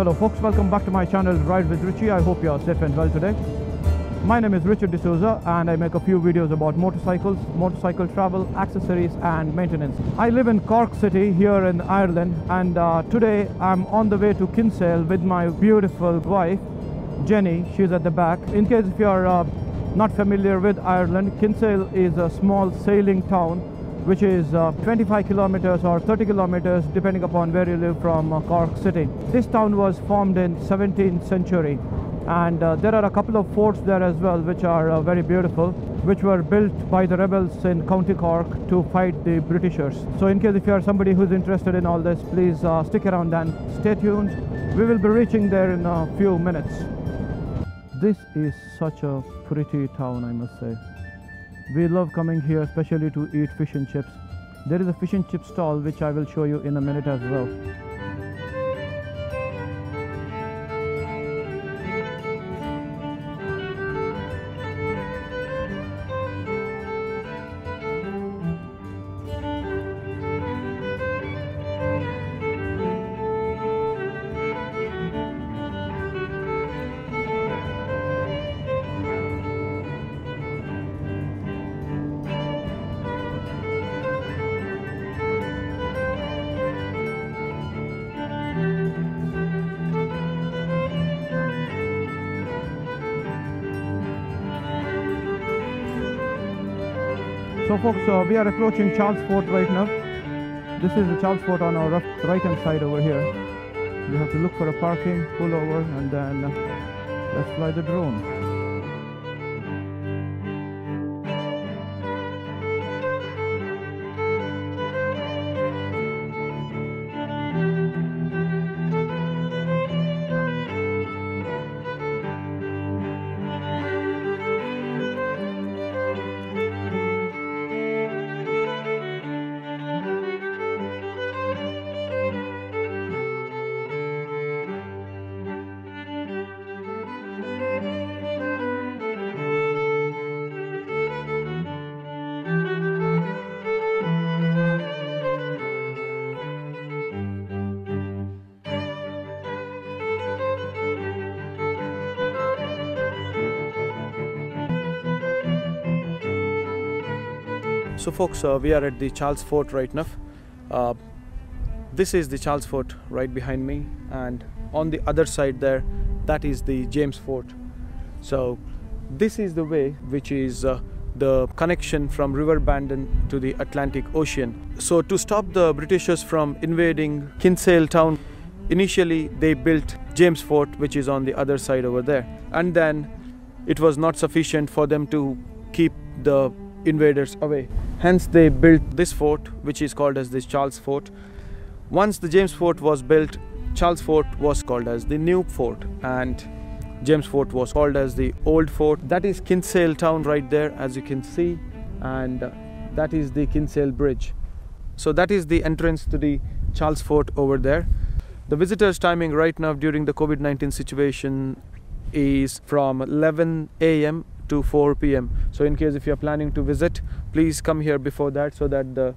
Hello folks, welcome back to my channel Ride with Richie. I hope you are safe and well today. My name is Richie D'Souza and I make a few videos about motorcycles, motorcycle travel, accessories and maintenance. I live in Cork city here in Ireland, and today I'm on the way to Kinsale with my beautiful wife Jenny. She's at the back. In case if you are not familiar with Ireland, Kinsale is a small sailing town which is 25 kilometers or 30 kilometers depending upon where you live from Cork city. This town was formed in 17th century, and there are a couple of forts there as well which are very beautiful, which were built by the rebels in County Cork to fight the Britishers. So in case if you are somebody who's interested in all this, please stick around and stay tuned. We will be reaching there in a few minutes. This is such a pretty town, I must say. We love coming here especially to eat fish and chips. There is a fish and chip stall which I will show you in a minute as well. So folks, we are approaching Charles Fort right now. This is the Charles Fort on our right hand side over here. You have to look for a parking, pull over, and then let's fly the drone. So folks, we are at the Charles Fort right now. This is the Charles Fort right behind me, and on the other side there, that is the James Fort. So this is the way which is the connection from River Bandon to the Atlantic Ocean. So to stop the Britishers from invading Kinsale town, initially they built James Fort, which is on the other side over there, and then it was not sufficient for them to keep the invaders away. Hence they built this fort, which is called as the Charles Fort. Once the James Fort was built, Charles Fort was called as the new fort, and James Fort was called as the old fort. That is Kinsale town right there, as you can see, and that is the Kinsale Bridge. So that is the entrance to the Charles Fort over there. The visitors timing right now during the COVID-19 situation is from 11 AM to 4 PM. So in case if you are planning to visit, please come here before that so that the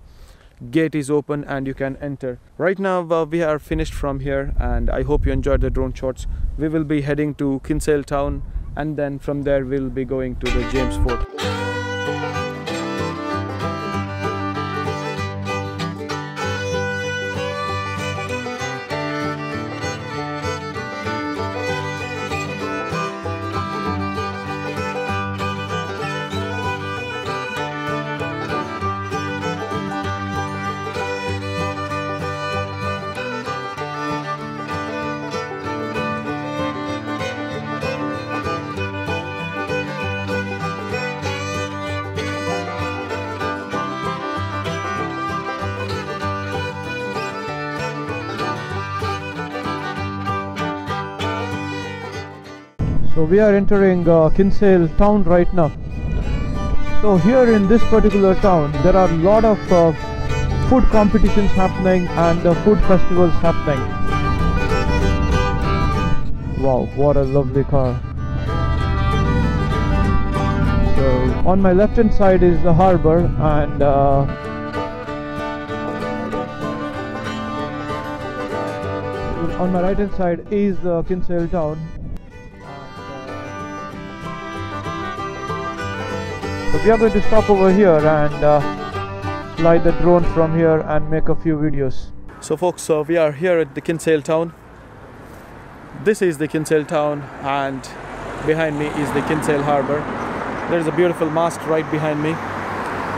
gate is open and you can enter. Right now we are finished from here, and I hope you enjoyed the drone shots. We will be heading to Kinsale town, and then from there we'll be going to the James Fort. So we are entering Kinsale town right now. So here in this particular town, there are a lot of food competitions happening and food festivals happening. Wow, what a lovely car. So on my left hand side is the harbour, and On my right hand side is Kinsale town. So we are going to stop over here and fly the drone from here and make a few videos. So folks, we are here at the Kinsale town. This is the Kinsale town, and behind me is the Kinsale Harbour. There is a beautiful mast right behind me.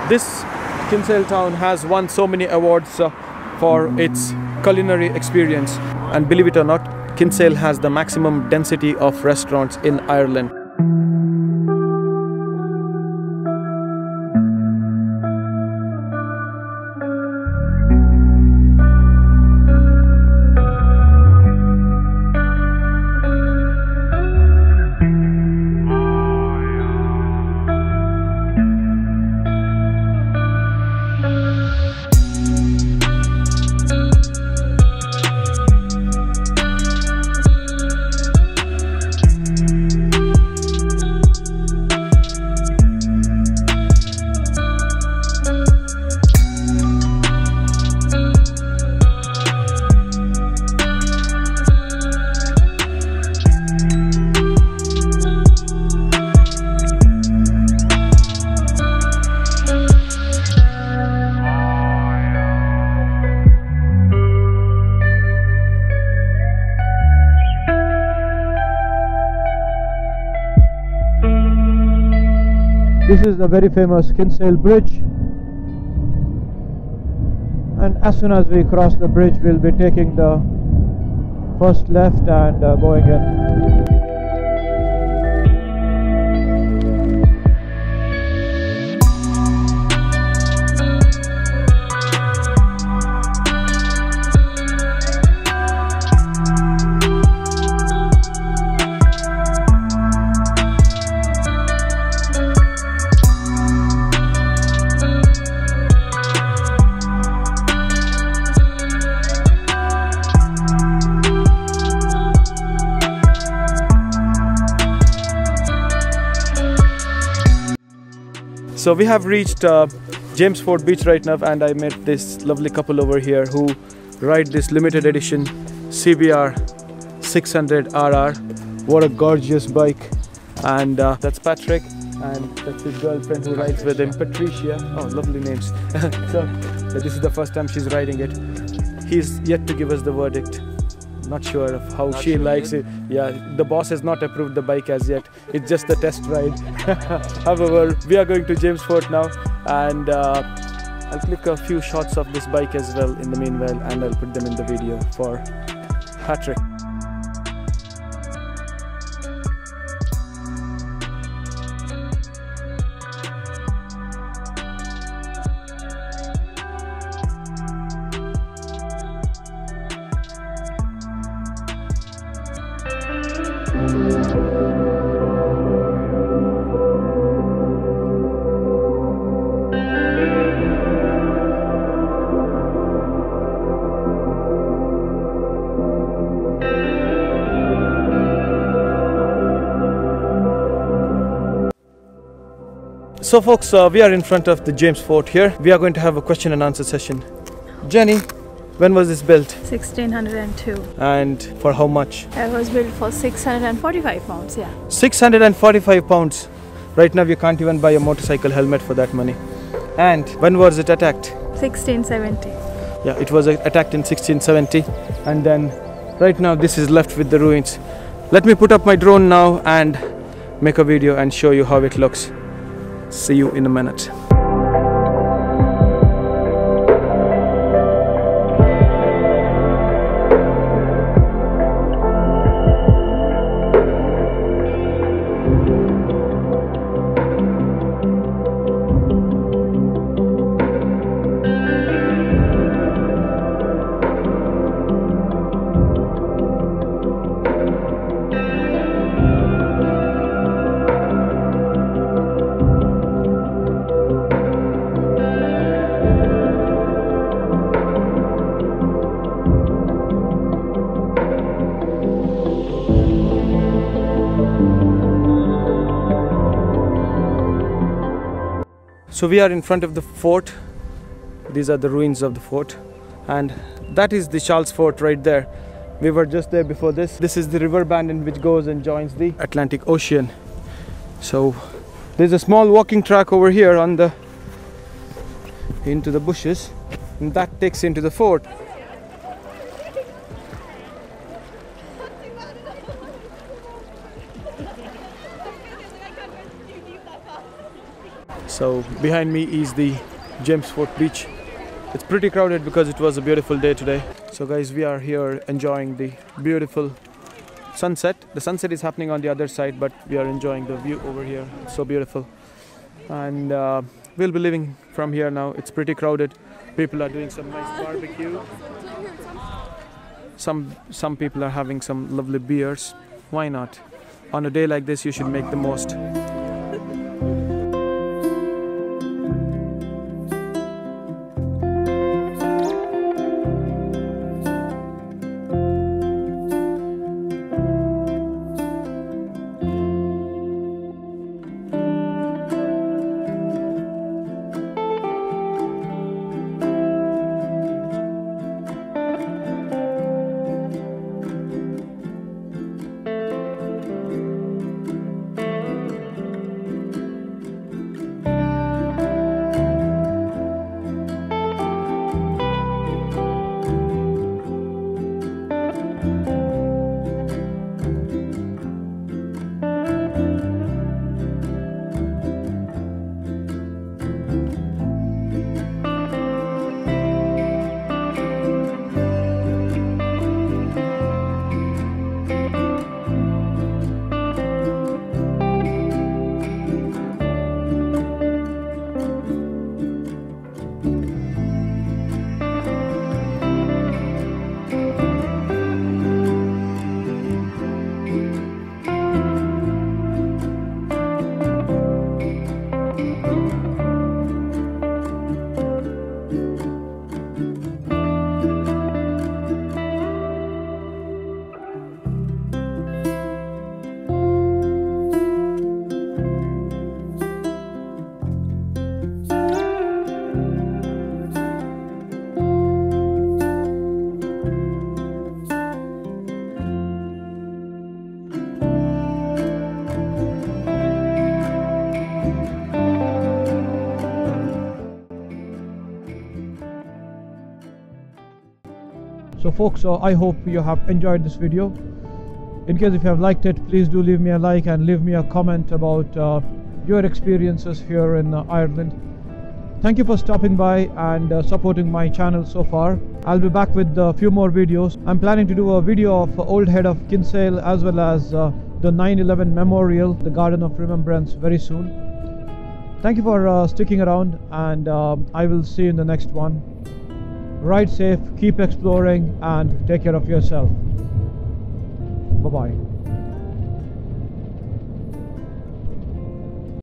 This Kinsale town has won so many awards for its culinary experience, and believe it or not, Kinsale has the maximum density of restaurants in Ireland. This is the very famous Kinsale Bridge, and as soon as we cross the bridge we'll be taking the first left and going in. So we have reached James Ford Beach right now, and I met this lovely couple over here who ride this limited edition CBR 600RR. What a gorgeous bike. And that's Patrick, and that's his girlfriend who rides with him, Patricia. Oh, lovely names. So this is the first time she's riding it. He's yet to give us the verdict. Not sure of how she likes it. Yeah, the boss has not approved the bike as yet. It's just a test ride. However, we are going to James Fort now, and I'll click a few shots of this bike as well in the meanwhile, and I'll put them in the video for Patrick. So folks, we are in front of the James Fort here. We are going to have a question and answer session. Jenny, when was this built? 1602. And for how much? It was built for 645 pounds, yeah. 645 pounds. Right now you can't even buy a motorcycle helmet for that money. And when was it attacked? 1670. Yeah, it was attacked in 1670. And then right now this is left with the ruins. Let me put up my drone now and make a video and show you how it looks. See you in a minute. So we are in front of the fort. These are the ruins of the fort, and that is the Charles Fort right there. We were just there before this. This is the river Bandon, which goes and joins the Atlantic Ocean. So there's a small walking track over here on the into the bushes, and that takes into the fort. So behind me is the James Fort Beach. It's pretty crowded because it was a beautiful day today. So guys, we are here enjoying the beautiful sunset. The sunset is happening on the other side, but we are enjoying the view over here. It's so beautiful. And we'll be leaving from here now. It's pretty crowded. People are doing some nice barbecue. Some people are having some lovely beers. Why not? On a day like this, you should make the most. So folks, I hope you have enjoyed this video. In case if you have liked it, please do leave me a like and leave me a comment about your experiences here in Ireland. Thank you for stopping by and supporting my channel so far. I'll be back with a few more videos. I'm planning to do a video of Old Head of Kinsale as well as the 9/11 Memorial, the Garden of Remembrance, very soon. Thank you for sticking around, and I will see you in the next one. Ride safe, keep exploring, and take care of yourself. Bye-bye.